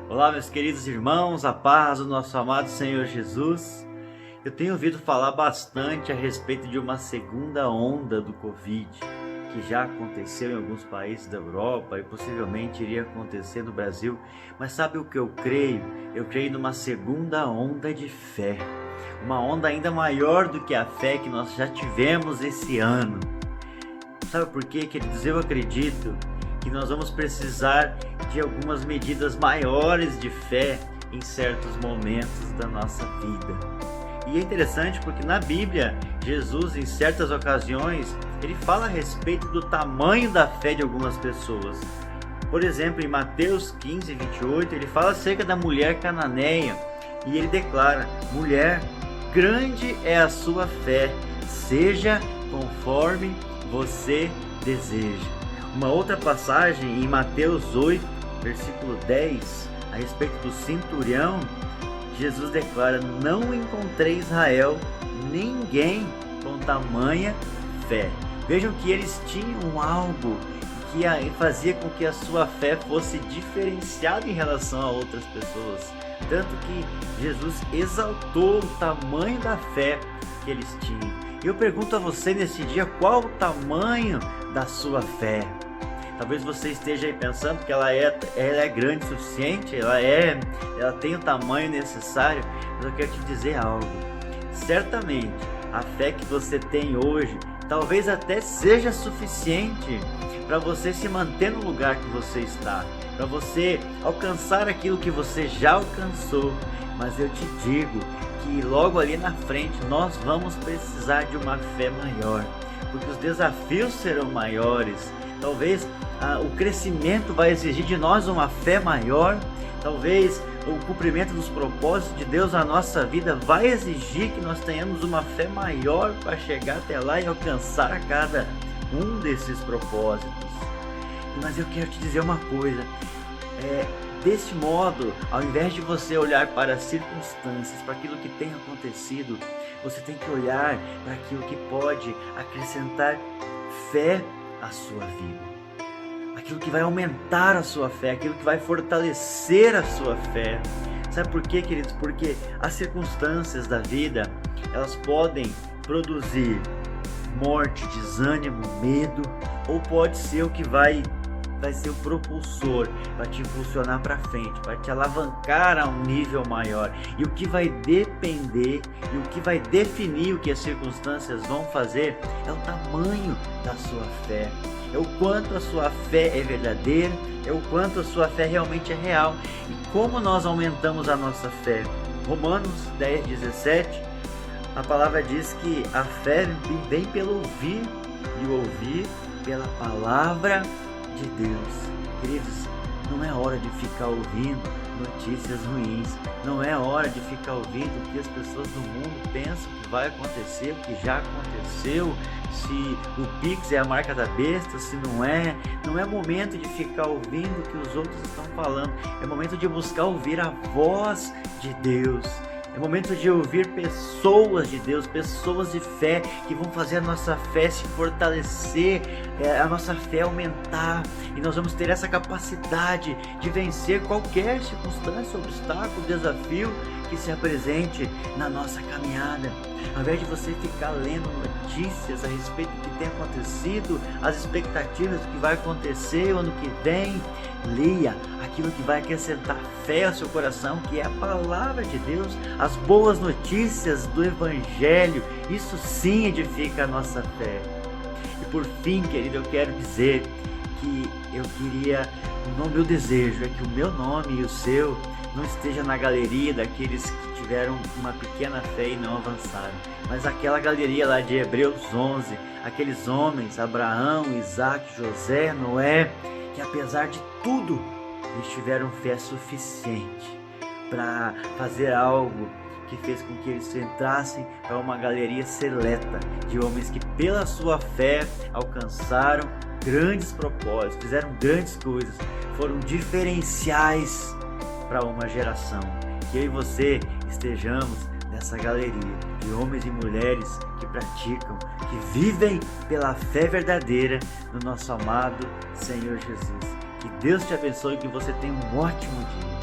Olá, meus queridos irmãos, a paz do nosso amado Senhor Jesus. Eu tenho ouvido falar bastante a respeito de uma segunda onda do Covid, que já aconteceu em alguns países da Europa e possivelmente iria acontecer no Brasil. Mas sabe o que eu creio? Eu creio numa segunda onda de fé, uma onda ainda maior do que a fé que nós já tivemos esse ano. Sabe por quê, queridos? Eu acredito que nós vamos precisar de algumas medidas maiores de fé em certos momentos da nossa vida. E é interessante porque na Bíblia, Jesus, em certas ocasiões, ele fala a respeito do tamanho da fé de algumas pessoas. Por exemplo, em Mateus 15, 28, ele fala acerca da mulher cananeia e ele declara: mulher, grande é a sua fé, seja conforme você deseja. Uma outra passagem em Mateus 8, versículo 10, a respeito do centurião, Jesus declara: não encontrei em Israel ninguém com tamanha fé. Vejam que eles tinham algo que fazia com que a sua fé fosse diferenciada em relação a outras pessoas. Tanto que Jesus exaltou o tamanho da fé que eles tinham. E eu pergunto a você nesse dia, qual o tamanho da sua fé? Talvez você esteja aí pensando que ela é grande o suficiente, ela tem o tamanho necessário, mas eu quero te dizer algo. Certamente, a fé que você tem hoje, talvez até seja suficiente para você se manter no lugar que você está, para você alcançar aquilo que você já alcançou. Mas eu te digo que logo ali na frente nós vamos precisar de uma fé maior, porque os desafios serão maiores. Talvez o crescimento vai exigir de nós uma fé maior. Talvez o cumprimento dos propósitos de Deus na nossa vida vai exigir que nós tenhamos uma fé maior para chegar até lá e alcançar cada um desses propósitos. Mas eu quero te dizer uma coisa, desse modo, ao invés de você olhar para as circunstâncias, para aquilo que tem acontecido, você tem que olhar para aquilo que pode acrescentar fé à sua vida, aquilo que vai aumentar a sua fé, aquilo que vai fortalecer a sua fé. Sabe por quê, queridos? Porque as circunstâncias da vida, elas podem produzir morte, desânimo, medo, ou pode ser o que vai ser o propulsor para te impulsionar para frente, para te alavancar a um nível maior. E o que vai depender e o que vai definir o que as circunstâncias vão fazer é o tamanho da sua fé, é o quanto a sua fé é verdadeira, é o quanto a sua fé realmente é real e como nós aumentamos a nossa fé. Romanos 10, 17, a palavra diz que a fé vem pelo ouvir e o ouvir pela palavra de Deus. Queridos, não é hora de ficar ouvindo notícias ruins, não é hora de ficar ouvindo o que as pessoas do mundo pensam que vai acontecer, o que já aconteceu, se o Pix é a marca da besta, se não é momento de ficar ouvindo o que os outros estão falando, é momento de buscar ouvir a voz de Deus. É momento de ouvir pessoas de Deus, pessoas de fé que vão fazer a nossa fé se fortalecer, a nossa fé aumentar e nós vamos ter essa capacidade de vencer qualquer circunstância, obstáculo, desafio que se apresente na nossa caminhada. Ao invés de você ficar lendo notícias a respeito do que tem acontecido, as expectativas do que vai acontecer o ano que vem, leia aquilo que vai acrescentar fé ao seu coração, que é a palavra de Deus, as boas notícias do Evangelho. Isso sim edifica a nossa fé. E por fim, querido, eu quero dizer que o meu desejo é que o meu nome e o seu não esteja na galeria daqueles que tiveram uma pequena fé e não avançaram, mas aquela galeria lá de Hebreus 11, aqueles homens, Abraão, Isaac, José, Noé, que apesar de tudo, eles tiveram fé suficiente para fazer algo que fez com que eles entrassem para uma galeria seleta de homens que pela sua fé alcançaram grandes propósitos, fizeram grandes coisas, foram diferenciais para uma geração. Que eu e você estejamos nessa galeria de homens e mulheres que praticam, que vivem pela fé verdadeira no nosso amado Senhor Jesus. Que Deus te abençoe e que você tenha um ótimo dia.